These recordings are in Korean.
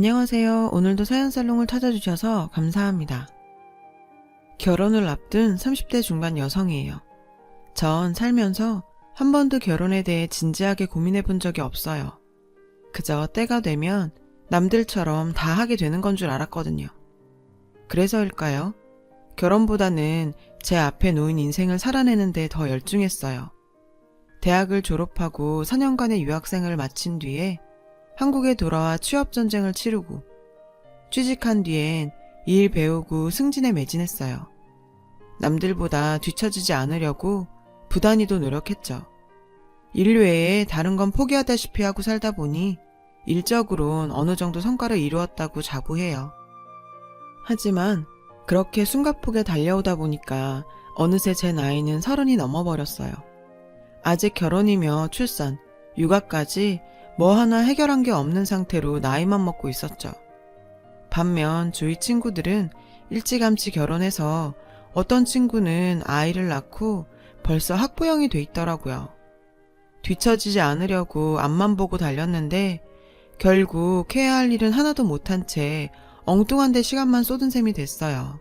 안녕하세요. 오늘도 사연살롱을 찾아주셔서 감사합니다. 결혼을 앞둔 30대 중반 여성이에요. 전 살면서 한 번도 결혼에 대해 진지하게 고민해 본 적이 없어요. 그저 때가 되면 남들처럼 다 하게 되는 건 줄 알았거든요. 그래서일까요? 결혼보다는 제 앞에 놓인 인생을 살아내는 데 더 열중했어요. 대학을 졸업하고 4년간의 유학생을 마친 뒤에 한국에 돌아와 취업전쟁을 치르고 취직한 뒤엔 일 배우고 승진에 매진했어요. 남들보다 뒤처지지 않으려고 부단히도 노력했죠. 일 외에 다른 건 포기하다시피 하고 살다 보니 일적으론 어느 정도 성과를 이루었다고 자부해요. 하지만 그렇게 숨가쁘게 달려오다 보니까 어느새 제 나이는 30이 넘어버렸어요. 아직 결혼이며 출산, 육아까지 뭐 하나 해결한 게 없는 상태로 나이만 먹고 있었죠. 반면 주위 친구들은 일찌감치 결혼해서 어떤 친구는 아이를 낳고 벌써 학부형이 돼 있더라고요. 뒤처지지 않으려고 앞만 보고 달렸는데 결국 해야 할 일은 하나도 못한 채 엉뚱한 데 시간만 쏟은 셈이 됐어요.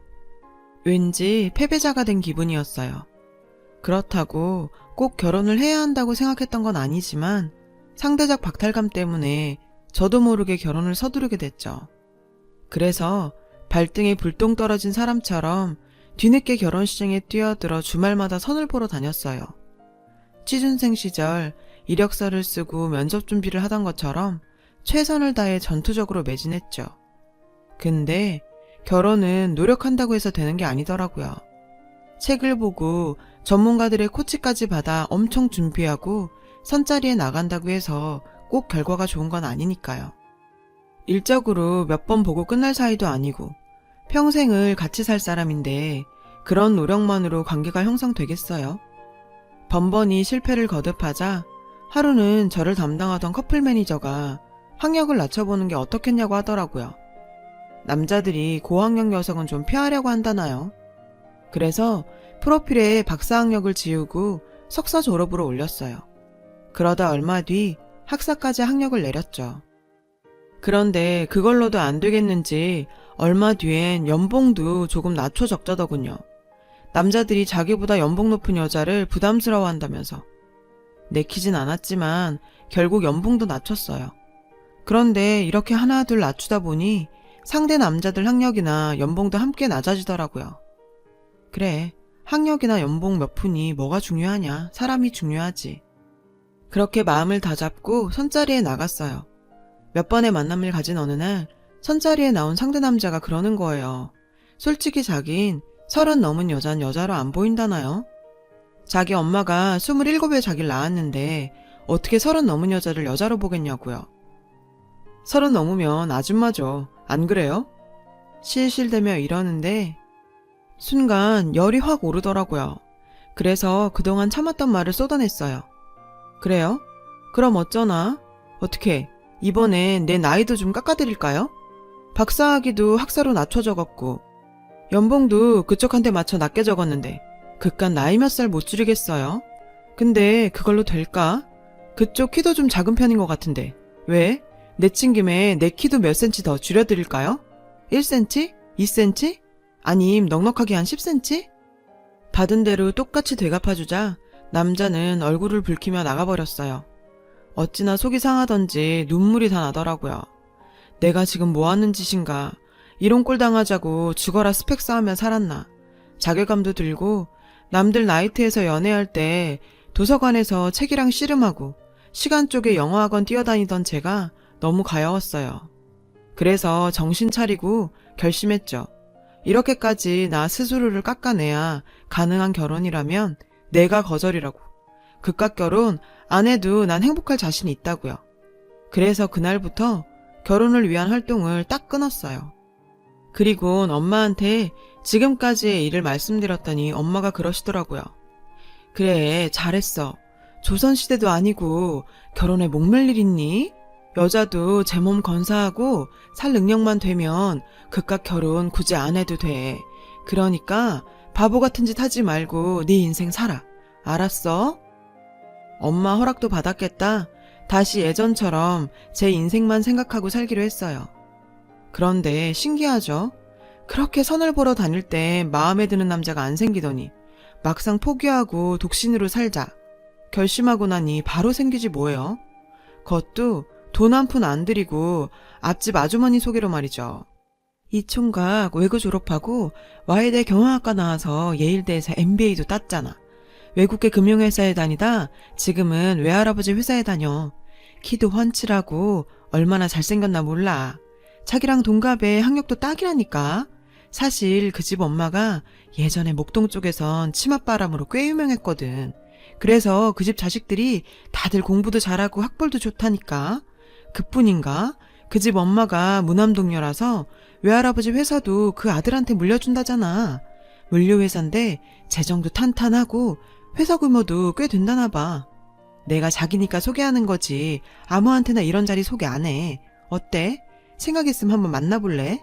왠지 패배자가 된 기분이었어요. 그렇다고 꼭 결혼을 해야 한다고 생각했던 건 아니지만 상대적 박탈감 때문에 저도 모르게 결혼을 서두르게 됐죠. 그래서 발등에 불똥 떨어진 사람처럼 뒤늦게 결혼시장에 뛰어들어 주말마다 선을 보러 다녔어요. 취준생 시절 이력서를 쓰고 면접 준비를 하던 것처럼 최선을 다해 전투적으로 매진했죠. 근데 결혼은 노력한다고 해서 되는 게 아니더라고요. 책을 보고 전문가들의 코치까지 받아 엄청 준비하고 선자리에 나간다고 해서 꼭 결과가 좋은 건 아니니까요. 일적으로 몇 번 보고 끝날 사이도 아니고 평생을 같이 살 사람인데 그런 노력만으로 관계가 형성되겠어요? 번번이 실패를 거듭하자 하루는 저를 담당하던 커플 매니저가 학력을 낮춰보는 게 어떻겠냐고 하더라고요. 남자들이 고학력 여성은 좀 피하려고 한다나요? 그래서 프로필에 박사학력을 지우고 석사 졸업으로 올렸어요. 그러다 얼마 뒤 학사까지 학력을 내렸죠. 그런데 그걸로도 안 되겠는지 얼마 뒤엔 연봉도 조금 낮춰 적자더군요. 남자들이 자기보다 연봉 높은 여자를 부담스러워한다면서. 내키진 않았지만 결국 연봉도 낮췄어요. 그런데 이렇게 하나 둘 낮추다 보니 상대 남자들 학력이나 연봉도 함께 낮아지더라고요. 그래, 학력이나 연봉 몇 푼이 뭐가 중요하냐, 사람이 중요하지. 그렇게 마음을 다잡고 선자리에 나갔어요. 몇 번의 만남을 가진 어느 날 선자리에 나온 상대 남자가 그러는 거예요. 솔직히 자긴 30 넘은 여잔 여자로 안 보인다나요? 자기 엄마가 27에 자기를 낳았는데 어떻게 30 넘은 여자를 여자로 보겠냐고요. 30 넘으면 아줌마죠. 안 그래요? 실실대며 이러는데 순간 열이 확 오르더라고요. 그래서 그동안 참았던 말을 쏟아냈어요. 그래요? 그럼 어쩌나? 어떻게 이번엔 내 나이도 좀 깎아드릴까요? 박사학위도 학사로 낮춰 적었고 연봉도 그쪽한테 맞춰 낮게 적었는데 그깟 나이 몇 살 못 줄이겠어요? 근데 그걸로 될까? 그쪽 키도 좀 작은 편인 것 같은데 왜? 내친 김에 내 키도 몇 cm 더 줄여드릴까요? 1cm? 2cm? 아님 넉넉하게 한 10cm? 받은 대로 똑같이 되갚아주자 남자는 얼굴을 붉히며 나가버렸어요. 어찌나 속이 상하던지 눈물이 다 나더라고요. 내가 지금 뭐 하는 짓인가. 이런 꼴 당하자고 죽어라 스펙 쌓으며 살았나. 자괴감도 들고 남들 나이트에서 연애할 때 도서관에서 책이랑 씨름하고 시간 쪽에 영어학원 뛰어다니던 제가 너무 가여웠어요. 그래서 정신 차리고 결심했죠. 이렇게까지 나 스스로를 깎아내야 가능한 결혼이라면 내가 거절이라고. 그깟 결혼 안 해도 난 행복할 자신이 있다고요. 그래서 그날부터 결혼을 위한 활동을 딱 끊었어요. 그리곤 엄마한테 지금까지의 일을 말씀드렸더니 엄마가 그러시더라고요. 그래, 잘했어. 조선시대도 아니고 결혼에 목맬 일 있니? 여자도 제 몸 건사하고 살 능력만 되면 그깟 결혼 굳이 안 해도 돼. 그러니까 바보 같은 짓 하지 말고 네 인생 살아. 알았어? 엄마 허락도 받았겠다. 다시 예전처럼 제 인생만 생각하고 살기로 했어요. 그런데 신기하죠? 그렇게 선을 보러 다닐 때 마음에 드는 남자가 안 생기더니 막상 포기하고 독신으로 살자 결심하고 나니 바로 생기지 뭐예요? 그것도 돈 한 푼 안 들이고 앞집 아주머니 소개로 말이죠. 이 총각 외고 졸업하고 와이대 경영학과 나와서 예일대에서 MBA도 땄잖아. 외국계 금융회사에 다니다 지금은 외할아버지 회사에 다녀. 키도 훤칠하고 얼마나 잘생겼나 몰라. 자기랑 동갑에 학력도 딱이라니까. 사실 그 집 엄마가 예전에 목동 쪽에선 치맛바람으로 꽤 유명했거든. 그래서 그 집 자식들이 다들 공부도 잘하고 학벌도 좋다니까. 그뿐인가? 그 집 엄마가 무남동녀라서 외할아버지 회사도 그 아들한테 물려준다잖아. 물류회사인데 재정도 탄탄하고 회사 규모도 꽤 된다나 봐. 내가 자기니까 소개하는 거지 아무한테나 이런 자리 소개 안 해. 어때? 생각 있으면 한번 만나볼래?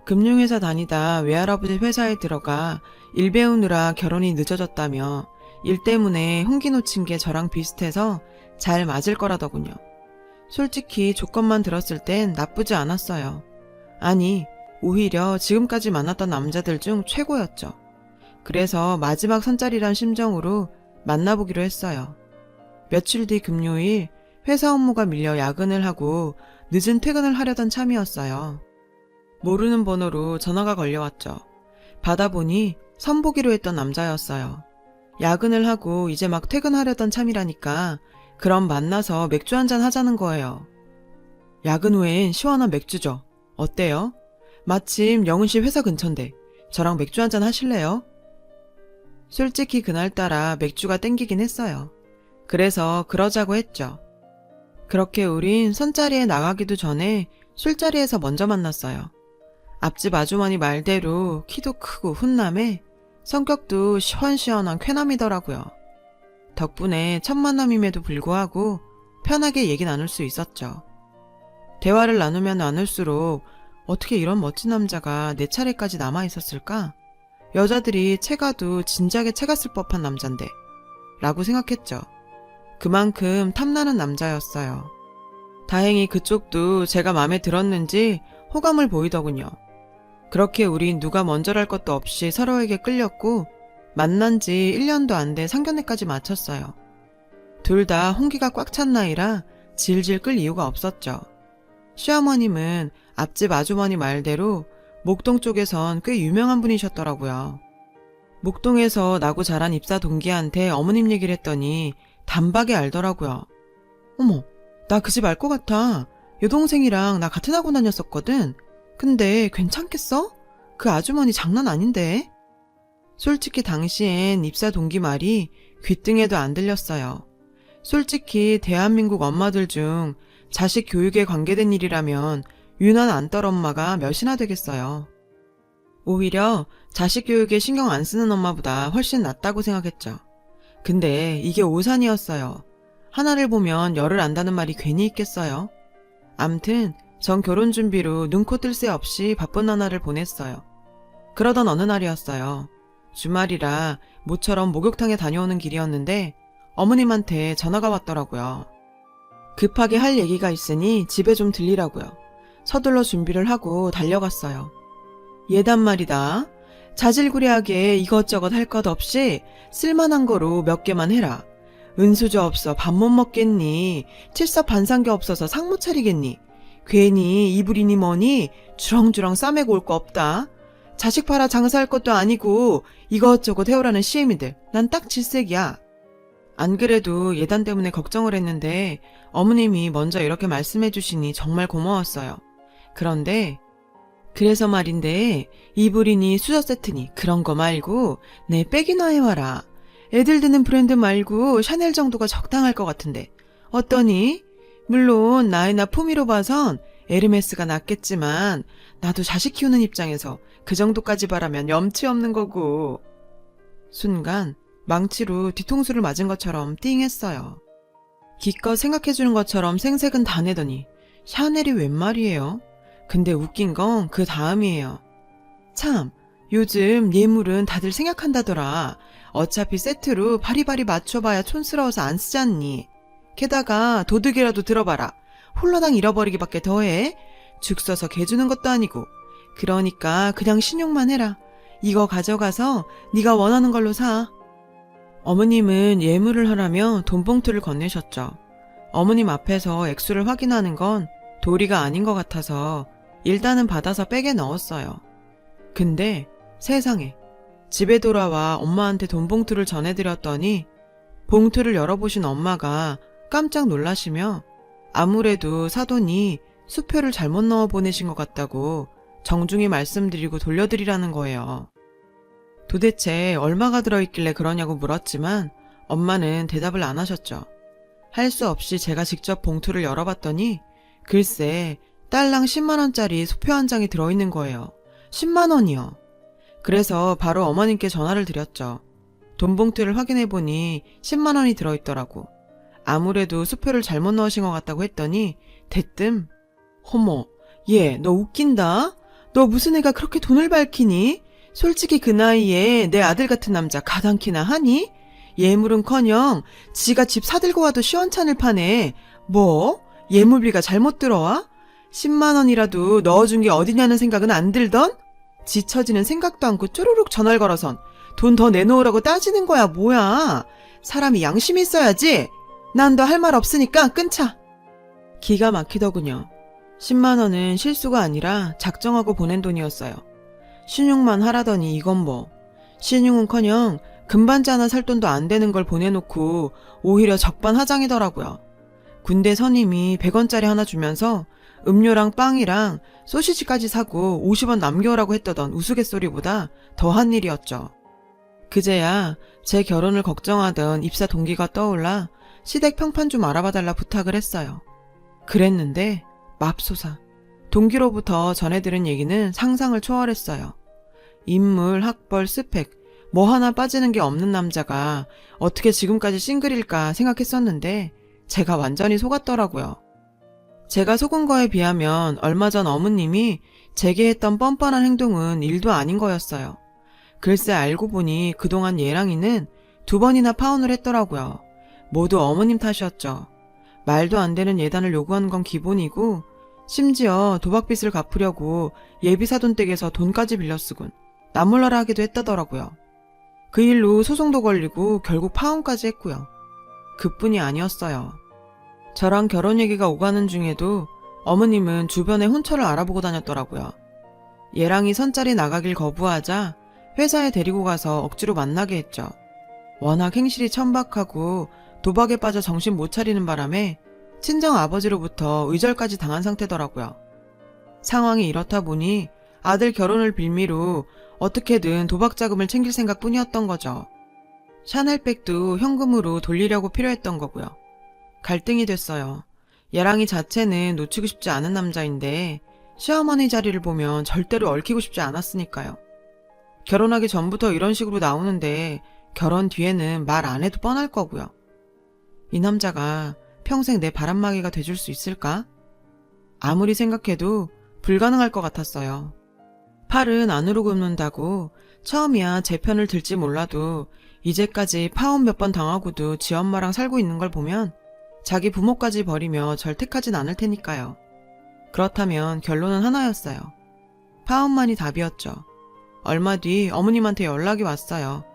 금융회사 다니다 외할아버지 회사에 들어가 일 배우느라 결혼이 늦어졌다며 일 때문에 홍기 놓친 게 저랑 비슷해서 잘 맞을 거라더군요. 솔직히 조건만 들었을 땐 나쁘지 않았어요. 아니, 오히려 지금까지 만났던 남자들 중 최고였죠. 그래서 마지막 선짜리란 심정으로 만나보기로 했어요. 며칠 뒤 금요일 회사 업무가 밀려 야근을 하고 늦은 퇴근을 하려던 참이었어요. 모르는 번호로 전화가 걸려왔죠. 받아보니 선보기로 했던 남자였어요. 야근을 하고 이제 막 퇴근하려던 참이라니까 그럼 만나서 맥주 한잔 하자는 거예요. 야근 후엔 시원한 맥주죠. 어때요? 마침 영은씨 회사 근처인데 저랑 맥주 한잔 하실래요? 솔직히 그날따라 맥주가 땡기긴 했어요. 그래서 그러자고 했죠. 그렇게 우린 선자리에 나가기도 전에 술자리에서 먼저 만났어요. 앞집 아주머니 말대로 키도 크고 훈남에 성격도 시원시원한 쾌남이더라고요. 덕분에 첫 만남임에도 불구하고 편하게 얘기 나눌 수 있었죠. 대화를 나누면 나눌수록 어떻게 이런 멋진 남자가 내 차례까지 남아있었을까? 여자들이 채가도 진작에 채갔을 법한 남잔데 라고 생각했죠. 그만큼 탐나는 남자였어요. 다행히 그쪽도 제가 마음에 들었는지 호감을 보이더군요. 그렇게 우린 누가 먼저랄 것도 없이 서로에게 끌렸고 만난 지 1년도 안 돼 상견례까지 마쳤어요. 둘 다 홍기가 꽉 찬 나이라 질질 끌 이유가 없었죠. 시어머님은 앞집 아주머니 말대로 목동 쪽에선 꽤 유명한 분이셨더라고요. 목동에서 나고 자란 입사 동기한테 어머님 얘기를 했더니 단박에 알더라고요. 어머, 나 그 집 알 것 같아. 여동생이랑 나 같은 학원 다녔었거든. 근데 괜찮겠어? 그 아주머니 장난 아닌데. 솔직히 당시엔 입사 동기 말이 귓등에도 안 들렸어요. 솔직히 대한민국 엄마들 중 자식 교육에 관계된 일이라면 유난 안 떨 엄마가 몇이나 되겠어요. 오히려 자식 교육에 신경 안 쓰는 엄마보다 훨씬 낫다고 생각했죠. 근데 이게 오산이었어요. 하나를 보면 열을 안다는 말이 괜히 있겠어요. 암튼 전 결혼 준비로 눈코 뜰 새 없이 바쁜 나날을 보냈어요. 그러던 어느 날이었어요. 주말이라 모처럼 목욕탕에 다녀오는 길이었는데 어머님한테 전화가 왔더라고요. 급하게 할 얘기가 있으니 집에 좀 들리라고요. 서둘러 준비를 하고 달려갔어요. 예단 말이다. 자질구레하게 이것저것 할 것 없이 쓸만한 거로 몇 개만 해라. 은수저 없어 밥 못 먹겠니? 칠석반상계 없어서 상 못 차리겠니? 괜히 이불이니 뭐니 주렁주렁 싸매고 올 거 없다. 자식 팔아 장사할 것도 아니고 이것저것 해오라는 시애미들 난 딱 질색이야. 안 그래도 예단 때문에 걱정을 했는데 어머님이 먼저 이렇게 말씀해 주시니 정말 고마웠어요. 그런데 그래서 말인데 이불이니 수저 세트니 그런 거 말고 내 백이나 해와라. 애들 드는 브랜드 말고 샤넬 정도가 적당할 것 같은데 어떠니? 물론 나이나 품위로 봐선 에르메스가 낫겠지만 나도 자식 키우는 입장에서 그 정도까지 바라면 염치 없는 거고. 순간 망치로 뒤통수를 맞은 것처럼 띵했어요. 기껏 생각해주는 것처럼 생색은 다 내더니 샤넬이 웬 말이에요? 근데 웃긴 건 그 다음이에요. 참, 요즘 예물은 다들 생각한다더라. 어차피 세트로 바리바리 맞춰봐야 촌스러워서 안 쓰잖니. 게다가 도둑이라도 들어봐라. 홀라당 잃어버리기밖에 더해. 죽 써서 개 주는 것도 아니고. 그러니까 그냥 신용만 해라. 이거 가져가서 네가 원하는 걸로 사. 어머님은 예물을 하라며 돈봉투를 건네셨죠. 어머님 앞에서 액수를 확인하는 건 도리가 아닌 것 같아서 일단은 받아서 백에 넣었어요. 근데 세상에, 집에 돌아와 엄마한테 돈봉투를 전해드렸더니 봉투를 열어보신 엄마가 깜짝 놀라시며 아무래도 사돈이 수표를 잘못 넣어 보내신 것 같다고 정중히 말씀드리고 돌려드리라는 거예요. 도대체 얼마가 들어있길래 그러냐고 물었지만 엄마는 대답을 안 하셨죠. 할 수 없이 제가 직접 봉투를 열어봤더니 글쎄 딸랑 10만원짜리 수표 한 장이 들어있는 거예요. 10만원이요. 그래서 바로 어머님께 전화를 드렸죠. 돈봉투를 확인해보니 10만원이 들어있더라고. 아무래도 수표를 잘못 넣으신 것 같다고 했더니 대뜸 어머, 얘 너 웃긴다? 너 무슨 애가 그렇게 돈을 밝히니? 솔직히 그 나이에 내 아들 같은 남자 가당키나 하니? 예물은커녕 지가 집 사들고 와도 시원찮을 판에 뭐? 예물비가 잘못 들어와? 10만원이라도 넣어준 게 어디냐는 생각은 안 들던? 지쳐지는 생각도 않고 쪼르륵 전화를 걸어선 돈 더 내놓으라고 따지는 거야 뭐야? 사람이 양심이 있어야지. 난 더 할 말 없으니까 끊자. 기가 막히더군요. 10만원은 실수가 아니라 작정하고 보낸 돈이었어요. 신용만 하라더니 이건 뭐. 신용은커녕 금반지 하나 살 돈도 안 되는 걸 보내놓고 오히려 적반하장이더라고요. 군대 선임이 100원짜리 하나 주면서 음료랑 빵이랑 소시지까지 사고 50원 남겨오라고 했다던 우스갯소리보다 더한 일이었죠. 그제야 제 결혼을 걱정하던 입사 동기가 떠올라 시댁 평판 좀 알아봐달라 부탁을 했어요. 그랬는데 맙소사 동기로부터 전해들은 얘기는 상상을 초월했어요. 인물, 학벌, 스펙 뭐 하나 빠지는 게 없는 남자가 어떻게 지금까지 싱글일까 생각했었는데 제가 완전히 속았더라고요. 제가 속은 거에 비하면 얼마 전 어머님이 제게 했던 뻔뻔한 행동은 일도 아닌 거였어요. 글쎄 알고 보니 그동안 얘랑이는 2번이나 파혼을 했더라고요. 모두 어머님 탓이었죠. 말도 안 되는 예단을 요구하는 건 기본이고 심지어 도박빚을 갚으려고 예비사돈댁에서 돈까지 빌려 쓰곤 나몰라라 하기도 했다더라고요. 그 일로 소송도 걸리고 결국 파혼까지 했고요. 그뿐이 아니었어요. 저랑 결혼 얘기가 오가는 중에도 어머님은 주변에 혼처를 알아보고 다녔더라고요. 얘랑이 선짜리 나가길 거부하자 회사에 데리고 가서 억지로 만나게 했죠. 워낙 행실이 천박하고 도박에 빠져 정신 못 차리는 바람에 친정 아버지로부터 의절까지 당한 상태더라고요. 상황이 이렇다 보니 아들 결혼을 빌미로 어떻게든 도박 자금을 챙길 생각뿐이었던 거죠. 샤넬백도 현금으로 돌리려고 필요했던 거고요. 갈등이 됐어요. 얘랑이 자체는 놓치고 싶지 않은 남자인데 시어머니 자리를 보면 절대로 얽히고 싶지 않았으니까요. 결혼하기 전부터 이런 식으로 나오는데 결혼 뒤에는 말 안 해도 뻔할 거고요. 이 남자가 평생 내 바람막이가 돼줄 수 있을까? 아무리 생각해도 불가능할 것 같았어요. 팔은 안으로 굽는다고 처음이야 제 편을 들지 몰라도 이제까지 파혼 몇 번 당하고도 지 엄마랑 살고 있는 걸 보면 자기 부모까지 버리며 절 택하진 않을 테니까요. 그렇다면 결론은 하나였어요. 파혼만이 답이었죠. 얼마 뒤 어머님한테 연락이 왔어요.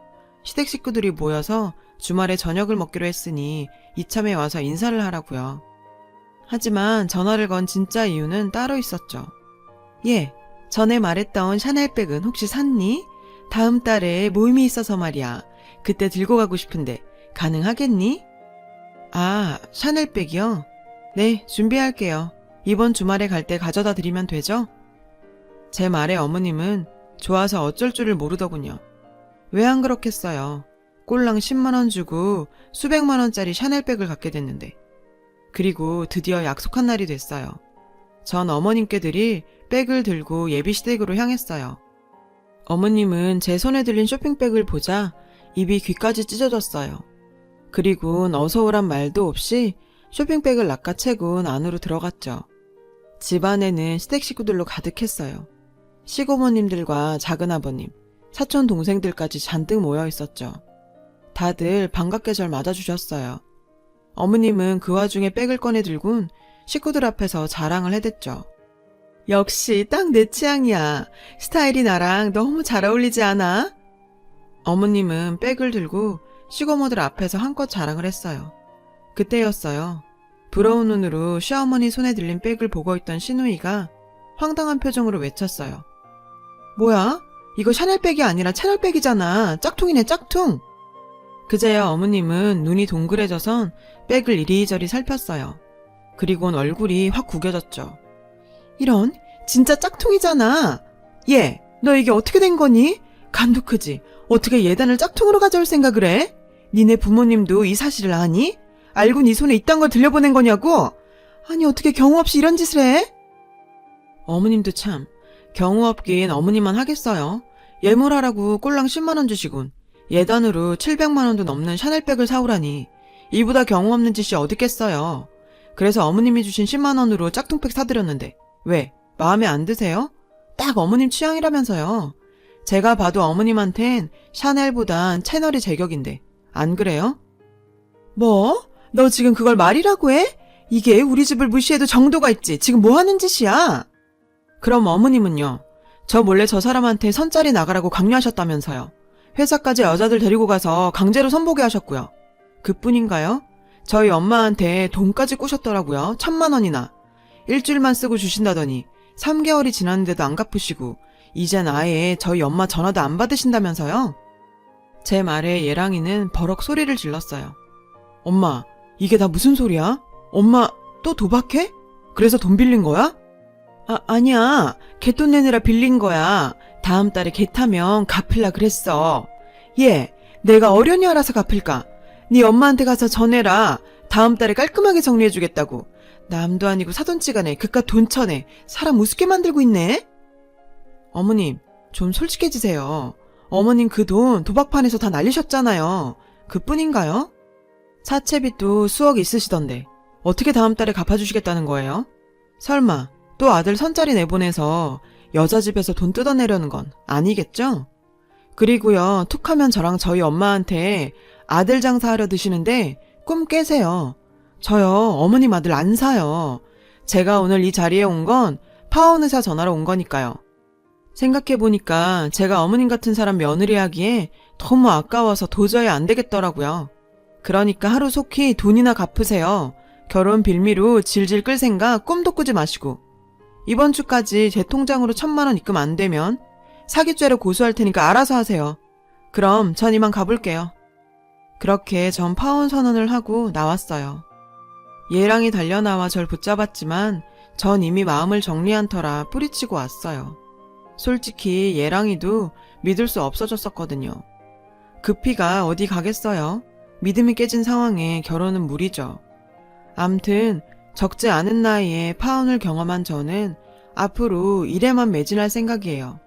시댁 식구들이 모여서 주말에 저녁을 먹기로 했으니 이참에 와서 인사를 하라고요. 하지만 전화를 건 진짜 이유는 따로 있었죠. 예, 전에 말했던 샤넬백은 혹시 샀니? 다음 달에 모임이 있어서 말이야. 그때 들고 가고 싶은데 가능하겠니? 아, 샤넬백이요? 네, 준비할게요. 이번 주말에 갈 때 가져다 드리면 되죠? 제 말에 어머님은 좋아서 어쩔 줄을 모르더군요. 왜 안 그렇겠어요. 꼴랑 10만원 주고 수백만원짜리 샤넬백을 갖게 됐는데. 그리고 드디어 약속한 날이 됐어요. 전 어머님께 드릴 백을 들고 예비시댁으로 향했어요. 어머님은 제 손에 들린 쇼핑백을 보자 입이 귀까지 찢어졌어요. 그리고는 어서오란 말도 없이 쇼핑백을 낚아채곤 안으로 들어갔죠. 집 안에는 시댁 식구들로 가득했어요. 시고모님들과 작은아버님, 사촌 동생들까지 잔뜩 모여 있었죠. 다들 반갑게 절 맞아주셨어요. 어머님은 그 와중에 백을 꺼내 들곤 식구들 앞에서 자랑을 해댔죠. 역시 딱 내 취향이야. 스타일이 나랑 너무 잘 어울리지 않아? 어머님은 백을 들고 시고모들 앞에서 한껏 자랑을 했어요. 그때였어요. 부러운 눈으로 시어머니 손에 들린 백을 보고 있던 시누이가 황당한 표정으로 외쳤어요. 뭐야? 이거 샤넬백이 아니라 채널백이잖아. 짝퉁이네, 짝퉁. 그제야 어머님은 눈이 동그래져선 백을 이리저리 살폈어요. 그리곤 얼굴이 확 구겨졌죠. 이런, 진짜 짝퉁이잖아. 얘, 너 이게 어떻게 된 거니? 간도 크지. 어떻게 예단을 짝퉁으로 가져올 생각을 해? 니네 부모님도 이 사실을 아니? 알고 네 손에 이딴 걸 들려보낸 거냐고? 아니 어떻게 경우 없이 이런 짓을 해? 어머님도 참, 경우 없긴 어머니만 하겠어요. 예물하라고 꼴랑 10만 원 주시군. 예단으로 700만 원도 넘는 샤넬백을 사오라니. 이보다 경우 없는 짓이 어딨겠어요. 그래서 어머님이 주신 10만 원으로 짝퉁백 사드렸는데 왜? 마음에 안 드세요? 딱 어머님 취향이라면서요. 제가 봐도 어머님한텐 샤넬보단 채널이 제격인데 안 그래요? 뭐? 너 지금 그걸 말이라고 해? 이게 우리 집을 무시해도 정도가 있지. 지금 뭐 하는 짓이야? 그럼 어머님은요? 저 몰래 저 사람한테 선짜리 나가라고 강요하셨다면서요. 회사까지 여자들 데리고 가서 강제로 선보게 하셨고요. 그뿐인가요? 저희 엄마한테 돈까지 꾸셨더라고요. 1,000만 원이나. 일주일만 쓰고 주신다더니 3개월이 지났는데도 안 갚으시고 이젠 아예 저희 엄마 전화도 안 받으신다면서요. 제 말에 예랑이는 버럭 소리를 질렀어요. 엄마, 이게 다 무슨 소리야? 엄마 또 도박해? 그래서 돈 빌린 거야? 아니야. 개돈 내느라 빌린 거야. 다음 달에 개 타면 갚을라 그랬어. 얘, 내가 어련히 알아서 갚을까? 네 엄마한테 가서 전해라. 다음 달에 깔끔하게 정리해주겠다고. 남도 아니고 사돈지간에 그깟 돈 쳐내. 사람 우습게 만들고 있네. 어머님, 좀 솔직해지세요. 어머님 그 돈 도박판에서 다 날리셨잖아요. 그뿐인가요? 사채빚도 수억 있으시던데 어떻게 다음 달에 갚아주시겠다는 거예요? 설마 또 아들 선짜리 내보내서 여자 집에서 돈 뜯어내려는 건 아니겠죠? 그리고요, 툭하면 저랑 저희 엄마한테 아들 장사하려 드시는데 꿈 깨세요. 저요, 어머님 아들 안 사요. 제가 오늘 이 자리에 온 건 파혼 의사 전화로 온 거니까요. 생각해보니까 제가 어머님 같은 사람 며느리 하기에 너무 아까워서 도저히 안 되겠더라고요. 그러니까 하루 속히 돈이나 갚으세요. 결혼 빌미로 질질 끌 생각 꿈도 꾸지 마시고. 이번 주까지 제 통장으로 1,000만 원 입금 안 되면 사기죄로 고소할 테니까 알아서 하세요. 그럼 전 이만 가볼게요. 그렇게 전 파혼 선언을 하고 나왔어요. 예랑이 달려나와 절 붙잡았지만 전 이미 마음을 정리한 터라 뿌리치고 왔어요. 솔직히 예랑이도 믿을 수 없어졌었거든요. 급히가 어디 가겠어요. 믿음이 깨진 상황에 결혼은 무리죠. 암튼 적지 않은 나이에 파혼을 경험한 저는 앞으로 일에만 매진할 생각이에요.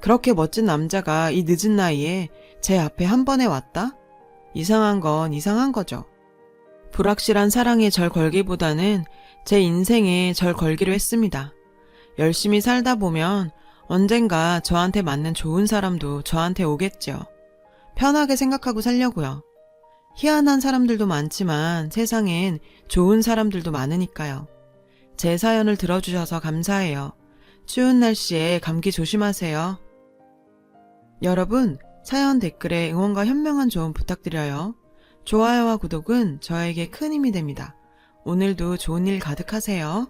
그렇게 멋진 남자가 이 늦은 나이에 제 앞에 한 번에 왔다? 이상한 건 이상한 거죠. 불확실한 사랑에 절 걸기보다는 제 인생에 절 걸기로 했습니다. 열심히 살다 보면 언젠가 저한테 맞는 좋은 사람도 저한테 오겠죠. 편하게 생각하고 살려고요. 희한한 사람들도 많지만 세상엔 좋은 사람들도 많으니까요. 제 사연을 들어주셔서 감사해요. 추운 날씨에 감기 조심하세요. 여러분, 사연 댓글에 응원과 현명한 조언 부탁드려요. 좋아요와 구독은 저에게 큰 힘이 됩니다. 오늘도 좋은 일 가득하세요.